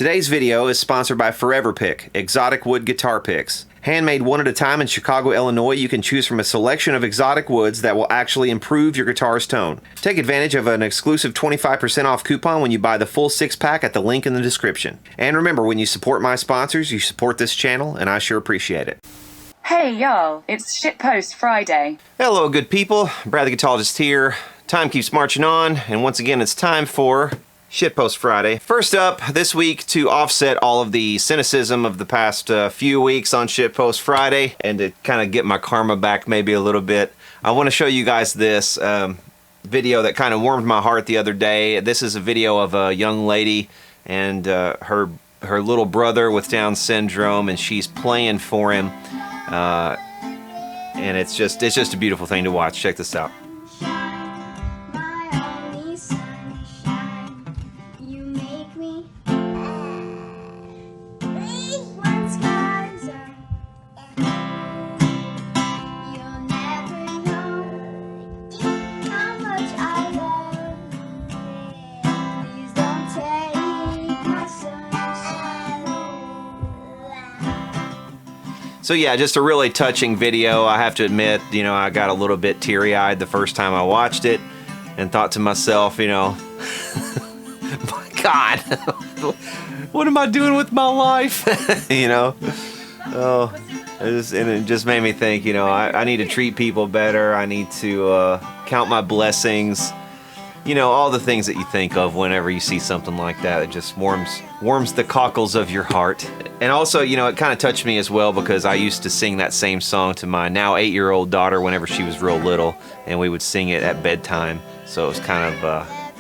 Today's video is sponsored by Forever Pick, exotic wood guitar picks. Handmade one at a time in Chicago, Illinois, you can choose from a selection of exotic woods that will actually improve your guitar's tone. Take advantage of an exclusive 25% off coupon when you buy the full 6-pack at the link in the description. And remember, when you support my sponsors, you support this channel, and I sure appreciate it. Hey y'all, it's Shitpost Friday. Hello good people, Brad the Guitologist here. Time keeps marching on, and once again it's time for Shitpost Friday. First up, this week, to offset all of the cynicism of the past few weeks on Shitpost Friday, and to kind of get my karma back maybe a little bit, I want to show you guys this video that kind of warmed my heart the other day. This is a video of a young lady and her little brother with Down syndrome, and she's playing for him, and it's just a beautiful thing to watch. Check this out. So yeah, just a really touching video. I have to admit, you know, I got a little bit teary-eyed the first time I watched it and thought to myself, you know, my God, what am I doing with my life? You know, oh, it just made me think, you know, I need to treat people better. I need to count my blessings. You know, all the things that you think of whenever you see something like that. It just warms the cockles of your heart. And also, you know, it kind of touched me as well because I used to sing that same song to my now 8-year-old daughter whenever she was real little, and we would sing it at bedtime. So it was kind of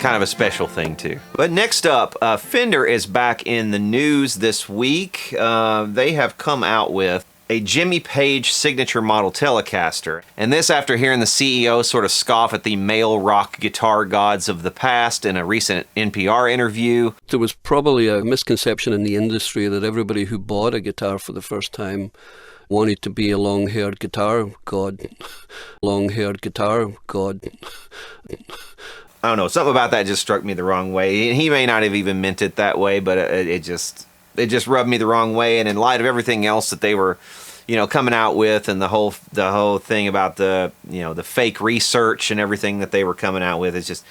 a special thing too. But next up, Fender is back in the news this week. They have come out with a Jimmy Page signature model Telecaster. And this after hearing the CEO sort of scoff at the male rock guitar gods of the past in a recent NPR interview. There was probably a misconception in the industry that everybody who bought a guitar for the first time wanted to be a long-haired guitar god. Long-haired guitar god. I don't know, something about that just struck me the wrong way. He may not have even meant it that way, but it just rubbed me the wrong way. And in light of everything else that they were, you know, coming out with, and the whole thing about the, you know, the fake research and everything that they were coming out with, it's just,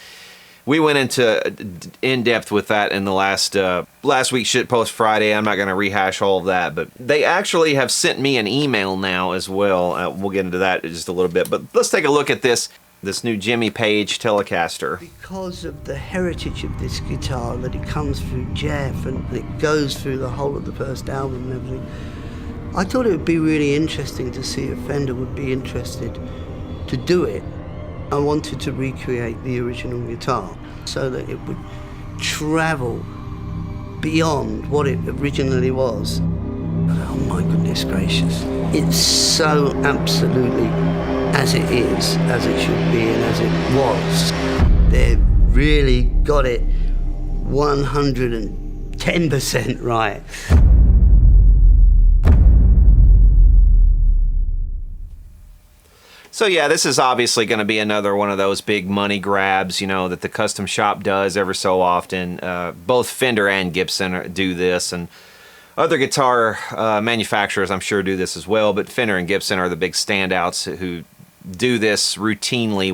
we went into in depth with that in the last week's Shitpost Friday. I'm not going to rehash all of that, but they actually have sent me an email now as well. We'll get into that in just a little bit, but let's take a look at this new Jimmy Page Telecaster. Because of the heritage of this guitar, that it comes through Jeff and it goes through the whole of the first album and everything, I thought it would be really interesting to see if Fender would be interested to do it. I wanted to recreate the original guitar so that it would travel beyond what it originally was. Oh my goodness gracious. It's so absolutely as it is, as it should be, and as it was. They've really got it 110% right. So yeah, this is obviously going to be another one of those big money grabs, you know, that the custom shop does ever so often. Both Fender and Gibson do this, and other guitar manufacturers I'm sure do this as well, but Fender and Gibson are the big standouts who do this routinely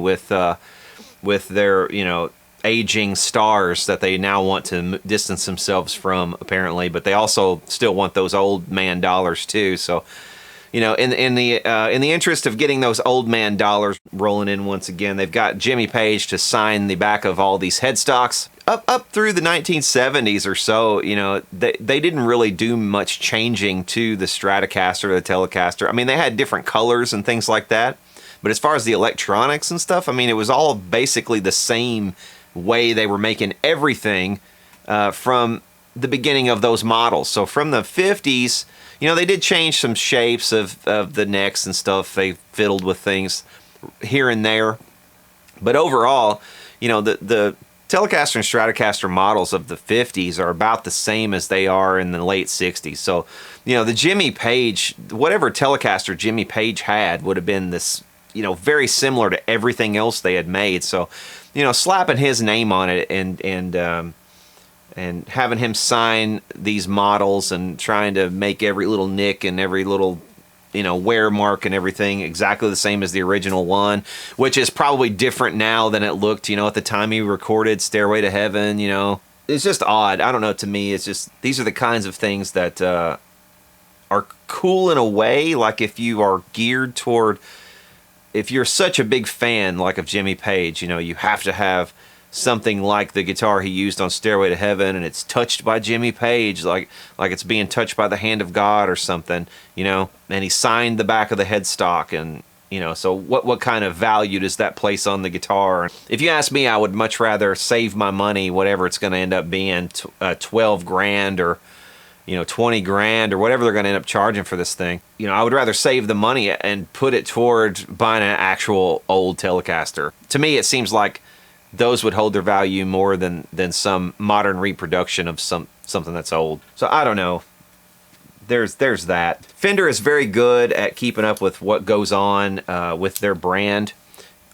with their, you know, aging stars that they now want to distance themselves from, apparently, but they also still want those old man dollars too. So, you know, in the interest of getting those old man dollars rolling in once again, they've got Jimmy Page to sign the back of all these headstocks. Up through the 1970s or so, you know, they didn't really do much changing to the Stratocaster or the Telecaster. I mean, they had different colors and things like that, but as far as the electronics and stuff, I mean, it was all basically the same way they were making everything from the beginning of those models. So from the 50s, you know, they did change some shapes of the necks and stuff. They fiddled with things here and there. But overall, you know, the Telecaster and Stratocaster models of the 50s are about the same as they are in the late 60s. So, you know, the Jimmy Page, whatever Telecaster Jimmy Page had would have been this, you know, very similar to everything else they had made. So, you know, slapping his name on it and and having him sign these models and trying to make every little nick and every little, you know, wear mark and everything exactly the same as the original one, which is probably different now than it looked, you know, at the time he recorded Stairway to Heaven, you know. It's just odd. I don't know, to me, it's just, these are the kinds of things that are cool in a way, like if you are geared toward, if you're such a big fan, like of Jimmy Page, you know, you have to have something like the guitar he used on Stairway to Heaven, and it's touched by Jimmy Page, like it's being touched by the hand of God or something, you know, and he signed the back of the headstock, and, you know, so what kind of value does that place on the guitar? If you ask me, I would much rather save my money, whatever it's going to end up being, 12 grand or, you know, 20 grand or whatever they're going to end up charging for this thing. You know, I would rather save the money and put it toward buying an actual old Telecaster. To me, it seems like those would hold their value more than some modern reproduction of something that's old. So I don't know. There's that. Fender is very good at keeping up with what goes on with their brand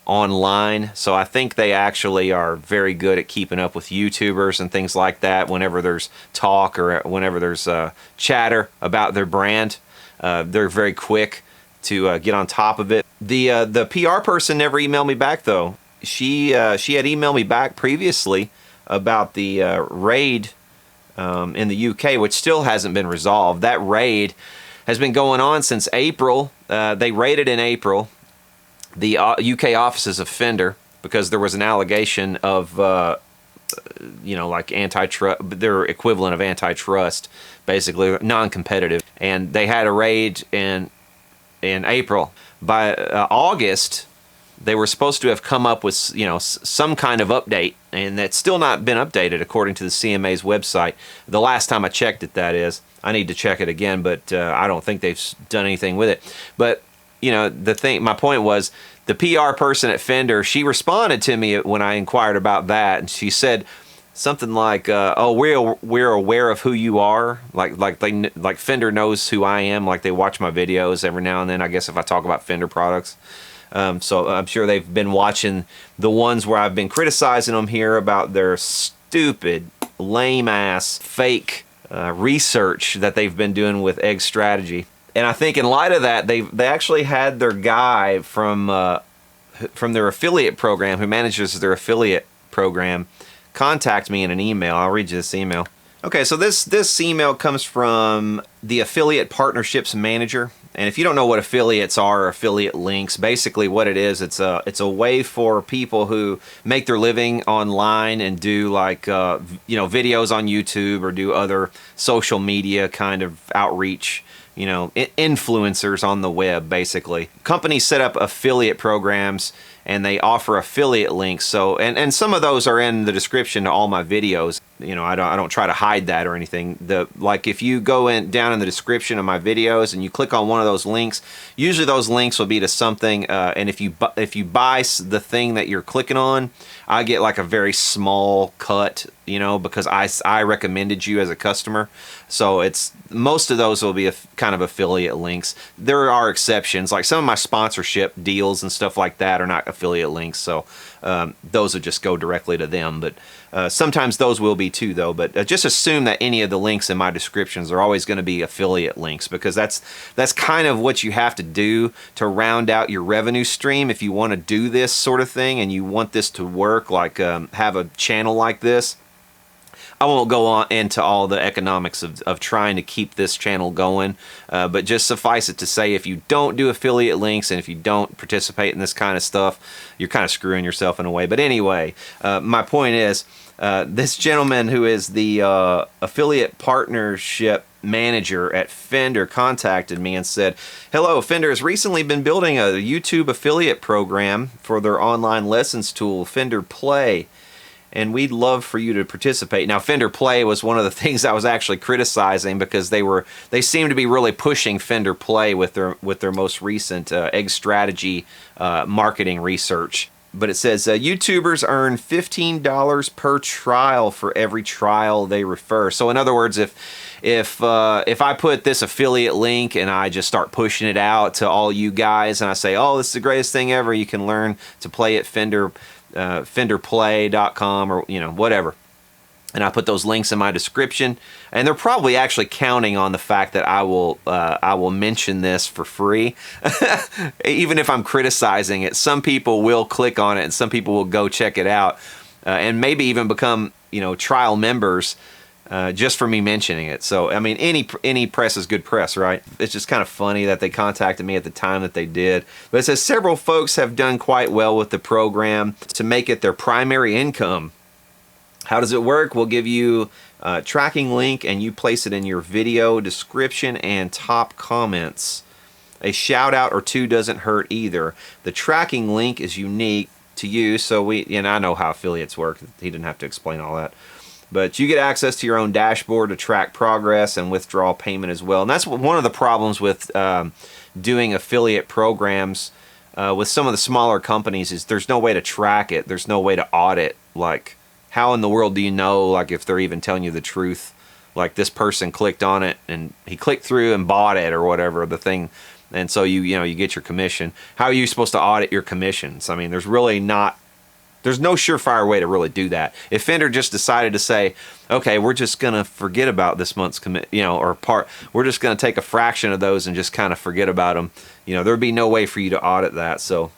online. So I think they actually are very good at keeping up with YouTubers and things like that whenever there's talk or whenever there's chatter about their brand. They're very quick to get on top of it. The PR person never emailed me back, though. She had emailed me back previously about the raid in the UK, which still hasn't been resolved. That raid has been going on since April. They raided in April the UK offices of Fender because there was an allegation of, you know, like antitrust, their equivalent of antitrust, basically non-competitive. And they had a raid in April. By August, they were supposed to have come up with, you know, some kind of update, and that's still not been updated according to the CMA's website. The last time I checked it, that is. I need to check it again, but I don't think they've done anything with it. But, you know, my point was, the PR person at Fender, she responded to me when I inquired about that, and she said something like, "Oh, we're aware of who you are. Like Fender knows who I am. Like they watch my videos every now and then. I guess if I talk about Fender products." So I'm sure they've been watching the ones where I've been criticizing them here about their stupid, lame-ass, fake research that they've been doing with Egg Strategy. And I think in light of that, they actually had their guy from their affiliate program, who manages their affiliate program, contact me in an email. I'll read you this email. Okay, so this email comes from the Affiliate Partnerships Manager. And if you don't know what affiliates are, or affiliate links, basically what it is, it's a way for people who make their living online and do like you know, videos on YouTube or do other social media kind of outreach, you know, influencers on the web, basically. Companies set up affiliate programs and they offer affiliate links. So and some of those are in the description to all my videos. You know, I don't try to hide that or anything. Like if you go down in the description of my videos and you click on one of those links, usually those links will be to something. And if you buy the thing that you're clicking on, I get like a very small cut, you know, because I recommended you as a customer. So it's most of those will be kind of affiliate links. There are exceptions, like some of my sponsorship deals and stuff like that are not affiliate links. So those would just go directly to them. But sometimes those will be too, though. But just assume that any of the links in my descriptions are always going to be affiliate links, because that's kind of what you have to do to round out your revenue stream if you want to do this sort of thing and you want this to work, like have a channel like this. I won't go on into all the economics of trying to keep this channel going, but just suffice it to say, if you don't do affiliate links and if you don't participate in this kind of stuff, you're kind of screwing yourself in a way. But anyway, my point is, this gentleman who is the affiliate partnership manager at Fender contacted me and said, "Hello, Fender has recently been building a YouTube affiliate program for their online lessons tool, Fender Play, and we'd love for you to participate." Now, Fender Play was one of the things I was actually criticizing, because they seem to be really pushing Fender Play with their most recent Egg Strategy marketing research. But it says YouTubers earn $15 per trial for every trial they refer. So in other words, if I put this affiliate link and I just start pushing it out to all you guys and I say, "Oh, this is the greatest thing ever, you can learn to play at Fender, fenderplay.com," or, you know, whatever. And I put those links in my description, and they're probably actually counting on the fact that I will mention this for free, even if I'm criticizing it. Some people will click on it, and some people will go check it out, and maybe even become trial members just for me mentioning it. So I mean, any press is good press, right? It's just kind of funny that they contacted me at the time that they did. But it says several folks have done quite well with the program to make it their primary income. How does it work? We'll give you a tracking link, and you place it in your video description and top comments. A shout out or two doesn't hurt either. The tracking link is unique to you, so I know how affiliates work. He didn't have to explain all that. But you get access to your own dashboard to track progress and withdraw payment as well. And that's one of the problems with doing affiliate programs with some of the smaller companies is there's no way to track it. There's no way to audit, like, how in the world do you know, like, if they're even telling you the truth? Like, this person clicked on it and he clicked through and bought it or whatever the thing, and so you get your commission. How are you supposed to audit your commissions? I mean, there's no surefire way to really do that. If Fender just decided to say, okay, we're just gonna forget about this month's we're just gonna take a fraction of those and just kind of forget about them, there'd be no way for you to audit that. So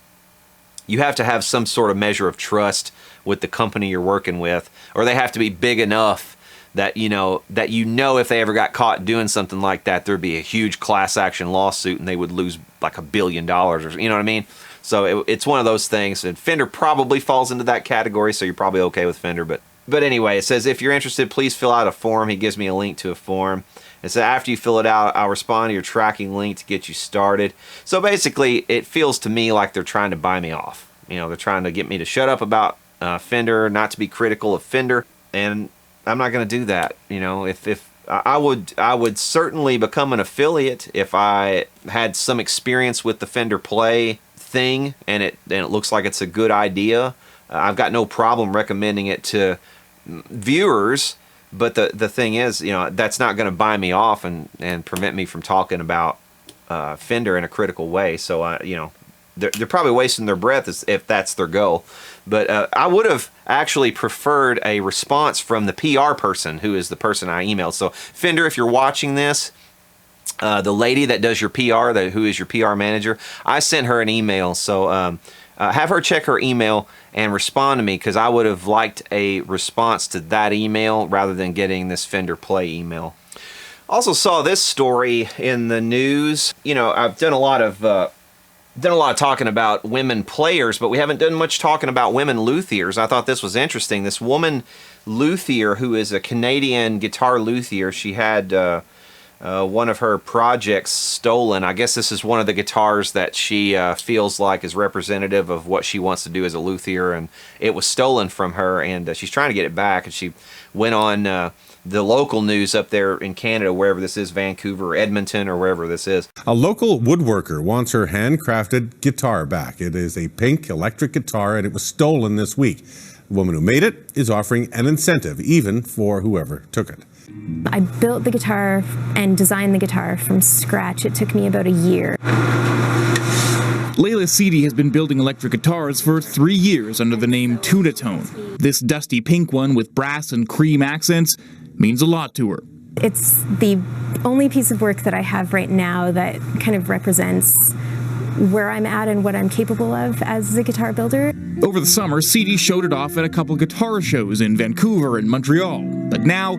you have to have some sort of measure of trust with the company you're working with, or they have to be big enough that if they ever got caught doing something like that, there'd be a huge class action lawsuit and they would lose like $1 billion, or you know what I mean? So it's one of those things, and Fender probably falls into that category, so you're probably okay with Fender. But anyway, it says if you're interested, please fill out a form. He gives me a link to a form. And so after you fill it out, I'll respond to your tracking link to get you started. So basically, it feels to me like they're trying to buy me off. They're trying to get me to shut up about Fender, not to be critical of Fender, and I'm not going to do that. If I would certainly become an affiliate if I had some experience with the Fender Play thing, and it looks like it's a good idea. I've got no problem recommending it to viewers, but the thing is, that's not going to buy me off and prevent me from talking about Fender in a critical way. So they're probably wasting their breath if that's their goal. But I would have actually preferred a response from the PR person, who is the person I emailed. So Fender, if you're watching this, the lady that does your PR, who is your PR manager, I sent her an email. So have her check her email and respond to me, because I would have liked a response to that email rather than getting this Fender Play email. Also saw this story in the news. I've done a lot of talking about women players, but we haven't done much talking about women luthiers. I thought this was interesting. This woman luthier, who is a Canadian guitar luthier, she had one of her projects stolen. I guess this is one of the guitars that she feels like is representative of what she wants to do as a luthier, and it was stolen from her, and she's trying to get it back. And she went on the local news up there in Canada, wherever this is, Vancouver, Edmonton, or wherever this is. A local woodworker wants her handcrafted guitar back. It is a pink electric guitar, and it was stolen this week. The woman who made it is offering an incentive, even for whoever took it. I built the guitar and designed the guitar from scratch. It took me about a year. Leila Sidi has been building electric guitars for 3 years under the name Tuna Tone. This dusty pink one with brass and cream accents means a lot to her. It's the only piece of work that I have right now that kind of represents where I'm at and what I'm capable of as a guitar builder. Over the summer, Sidi showed it off at a couple guitar shows in Vancouver and Montreal, but now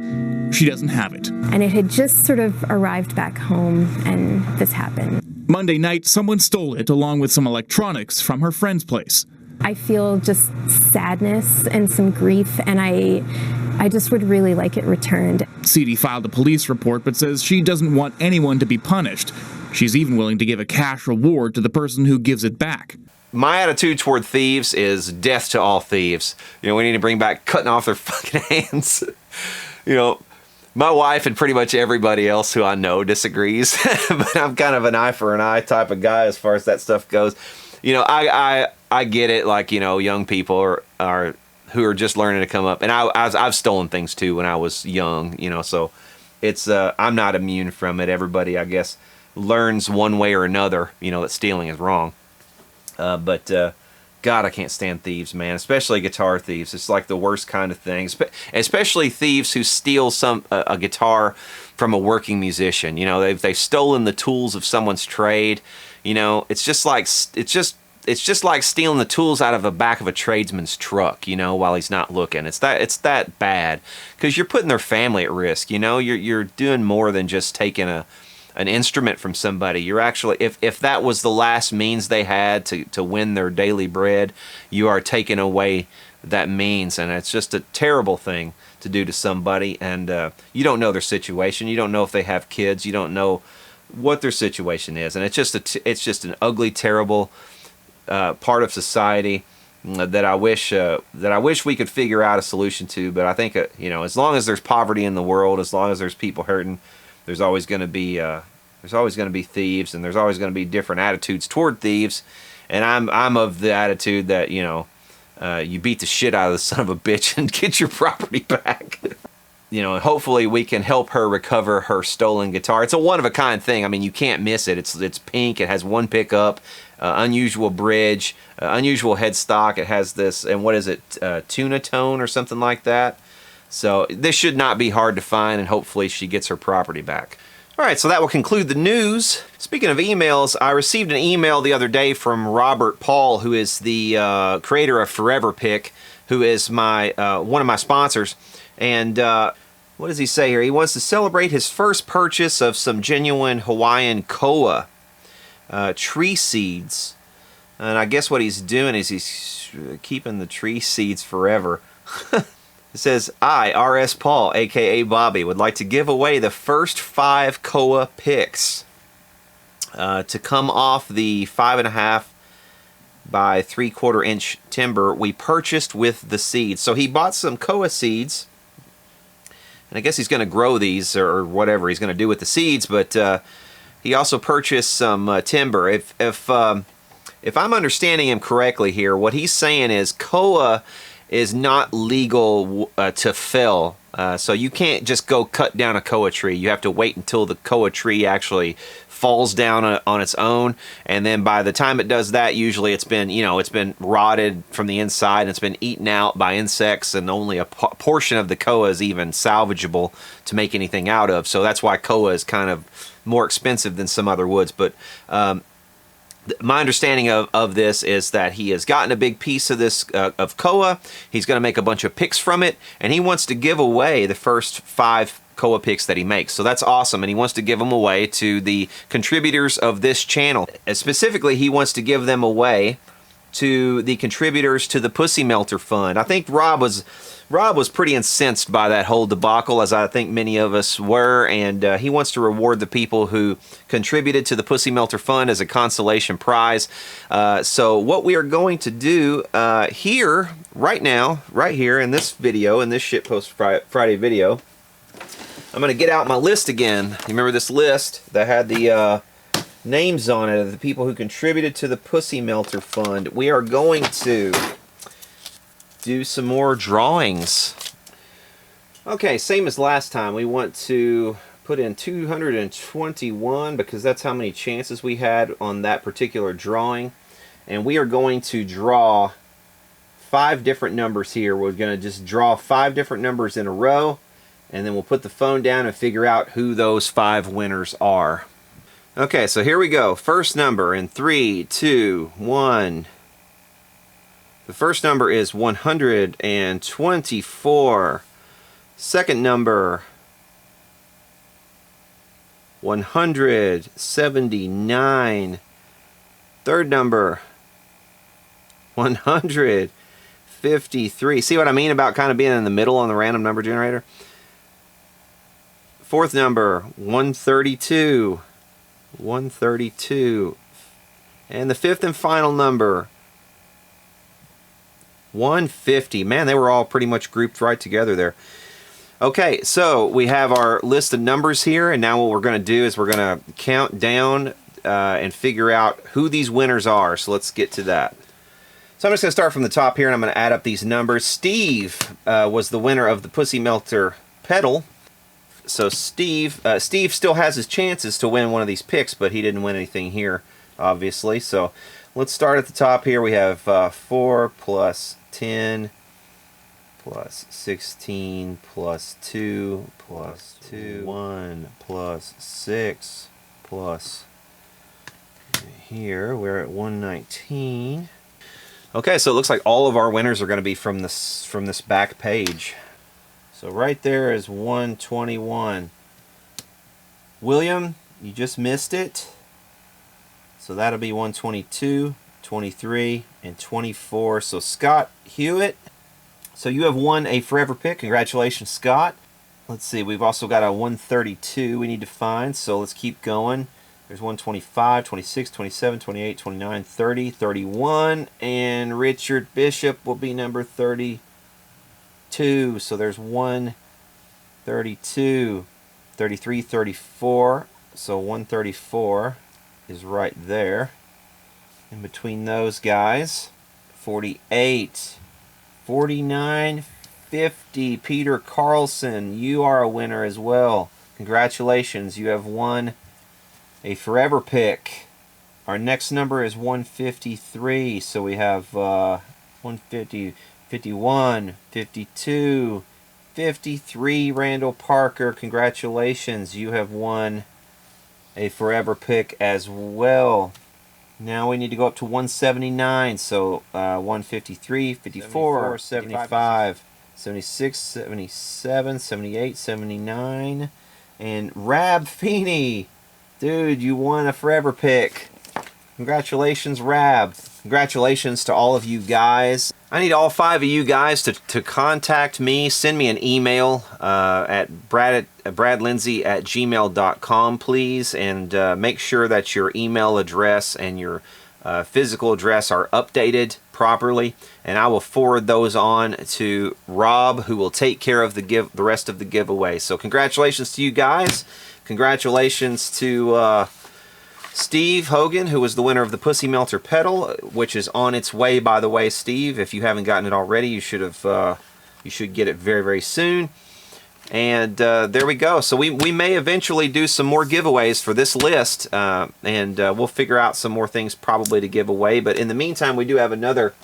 she doesn't have it. And it had just sort of arrived back home, and this happened. Monday night, someone stole it along with some electronics from her friend's place. I feel just sadness and some grief, and I just would really like it returned. Sidi filed a police report but says she doesn't want anyone to be punished. She's even willing to give a cash reward to the person who gives it back. My attitude toward thieves is death to all thieves. We need to bring back cutting off their fucking hands. My wife and pretty much everybody else who I know disagrees, but I'm kind of an eye for an eye type of guy as far as that stuff goes. I get it, like, young people are who are just learning to come up, and I've stolen things too when I was young, so it's I'm not immune from it. Everybody, I guess, learns one way or another, that stealing is wrong. But God, I can't stand thieves, man. Especially guitar thieves. It's like the worst kind of thing. Especially thieves who steal a guitar from a working musician. You know, they've stolen the tools of someone's trade. You know, it's just like stealing the tools out of the back of a tradesman's truck, you know, while he's not looking. It's that bad, because you're putting their family at risk. You know, you're doing more than just taking an instrument from somebody. You're actually, if that was the last means they had to win their daily bread, you are taking away that means, and it's just a terrible thing to do to somebody. And you don't know their situation. You don't know if they have kids. You don't know what their situation is, and it's just an ugly, terrible part of society that I wish we could figure out a solution to. But I think you know, as long as there's poverty in the world, as long as there's people hurting, there's always going to be thieves, and there's always going to be different attitudes toward thieves. And I'm of the attitude that, you know, you beat the shit out of the son of a bitch and get your property back. You know, and hopefully we can help her recover her stolen guitar. It's a one-of-a-kind thing. I mean, you can't miss it. It's pink. It has one pickup, unusual bridge, unusual headstock. It has this, and what is it, Tuna Tone or something like that. So this should not be hard to find, and hopefully she gets her property back. All right, so that will conclude the news. Speaking of emails, I received an email the other day from Robert Paul, who is the creator of Forever Pick, who is my one of my sponsors. And what does he say here? He wants to celebrate his first purchase of some genuine Hawaiian koa tree seeds. And I guess what he's doing is he's keeping the tree seeds forever. It says, I, R.S. Paul, a.k.a. Bobby, would like to give away the first 5 koa picks to come off the 5.5 by 3/4 inch timber we purchased with the seeds. So he bought some koa seeds, and I guess he's going to grow these or whatever he's going to do with the seeds, but he also purchased some timber. If I'm understanding him correctly here, what he's saying is koa is not legal to fell. So you can't just go cut down a koa tree. You have to wait until the koa tree actually falls down on its own, and then by the time it does that, usually it's been rotted from the inside and it's been eaten out by insects, and only a portion of the koa is even salvageable to make anything out of. So that's why koa is kind of more expensive than some other woods. But my understanding of this is that he has gotten a big piece of this of koa. He's going to make a bunch of picks from it, and he wants to give away the first 5 koa picks that he makes. So that's awesome, and he wants to give them away to the contributors of this channel. And specifically, he wants to give them away to the contributors to the Pussy Melter Fund. I think Rob was pretty incensed by that whole debacle, as I think many of us were, and he wants to reward the people who contributed to the Pussy Melter Fund as a consolation prize. So what we are going to do here, right now, right here in this video, in this Shitpost Friday video, I'm going to get out my list again. You remember this list that had the names on it of the people who contributed to the Pussy Melter Fund? We are going to do some more drawings. Okay, same as last time. We want to put in 221 because that's how many chances we had on that particular drawing. And we are going to draw 5 different numbers here. We're going to just draw 5 different numbers in a row, and then we'll put the phone down and figure out who those 5 winners are. Okay, so here we go. First number in 3, 2, 1. The first number is 124. Second number, 179. Third number, 153. See what I mean about kind of being in the middle on the random number generator? Fourth number, 132. 132. And the fifth and final number, 150. Man, they were all pretty much grouped right together there. Okay, so we have our list of numbers here, and now what we're going to do is we're going to count down and figure out who these winners are. So let's get to that. So I'm just going to start from the top here, and I'm going to add up these numbers. Steve was the winner of the Pussy Melter pedal. So Steve still has his chances to win one of these picks, but he didn't win anything here, obviously. So let's start at the top here. We have 4 plus 10 plus 16 plus 2 plus 2, 1 plus 6 plus, here we're at 119. Okay, so it looks like all of our winners are going to be from this back page. So right there is 121. William, you just missed it. So that'll be 122, 23, and 24. So Scott Hewitt, so you have won a forever pick. Congratulations, Scott. Let's see, we've also got a 132 we need to find, so let's keep going. There's 125, 26, 27, 28, 29, 30, 31, and Richard Bishop will be number 32. So there's 132, 33, 34. So 134 is right there. In between those guys, 48, 49, 50. Peter Carlson, you are a winner as well. Congratulations, you have won a forever pick. Our next number is 153, so we have 150, 51, 52, 53. Randall Parker, congratulations, you have won a forever pick as well. Now we need to go up to 179, so 153, 54, 75, 76, 77, 78, 79, and Rab Feeney. Dude, you won a forever pick. Congratulations, Rab. Congratulations to all of you guys. I need all 5 of you guys to contact me. Send me an email at bradlindsay@gmail.com, please. And make sure that your email address and your physical address are updated properly. And I will forward those on to Rob, who will take care of the rest of the giveaway. So congratulations to you guys. Congratulations to Steve Hogan, who was the winner of the Pussy Melter pedal, which is on its way, by the way, Steve. If you haven't gotten it already, you should get it very, very soon. And there we go. So we may eventually do some more giveaways for this list, and we'll figure out some more things probably to give away. But in the meantime, we do have another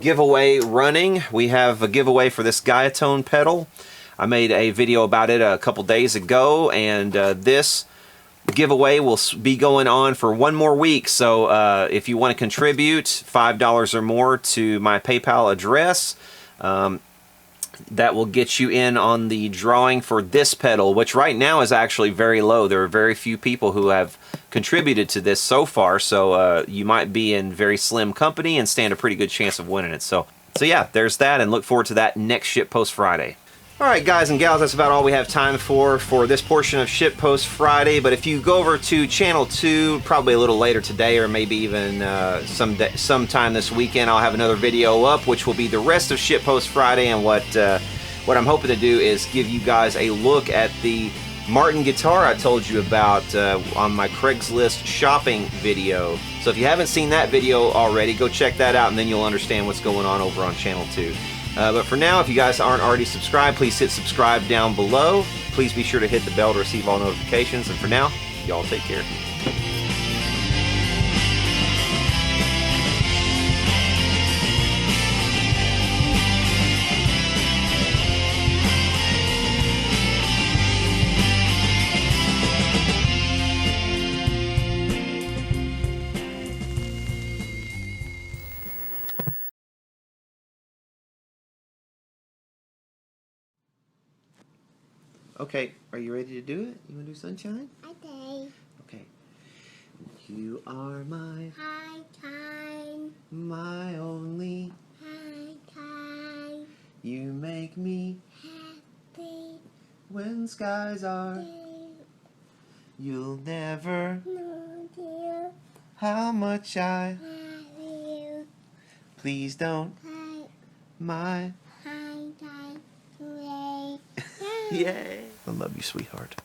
giveaway running. We have a giveaway for this Guitologist pedal. I made a video about it a couple days ago, and this giveaway will be going on for 1 more week. So if you want to contribute $5 or more to my PayPal address, that will get you in on the drawing for this pedal, which right now is actually very low. There are very few people who have contributed to this so far, so you might be in very slim company and stand a pretty good chance of winning it. So yeah, there's that, and look forward to that next Shitpost Friday. Alright guys and gals, that's about all we have time for this portion of Shitpost Friday. But if you go over to Channel 2, probably a little later today, or maybe even sometime this weekend, I'll have another video up, which will be the rest of Shitpost Friday. And what I'm hoping to do is give you guys a look at the Martin guitar I told you about on my Craigslist shopping video. So if you haven't seen that video already, go check that out, and then you'll understand what's going on over on Channel 2. But for now, if you guys aren't already subscribed, please hit subscribe down below. Please be sure to hit the bell to receive all notifications. And for now, y'all take care. Okay, are you ready to do it? You want to do Sunshine? Okay. Okay. You are my High time. my only. High time. You make me Happy when skies are. day. You'll never No dear. how much I. I will. Please don't High. my. High time. Today. Yay! I love you, sweetheart.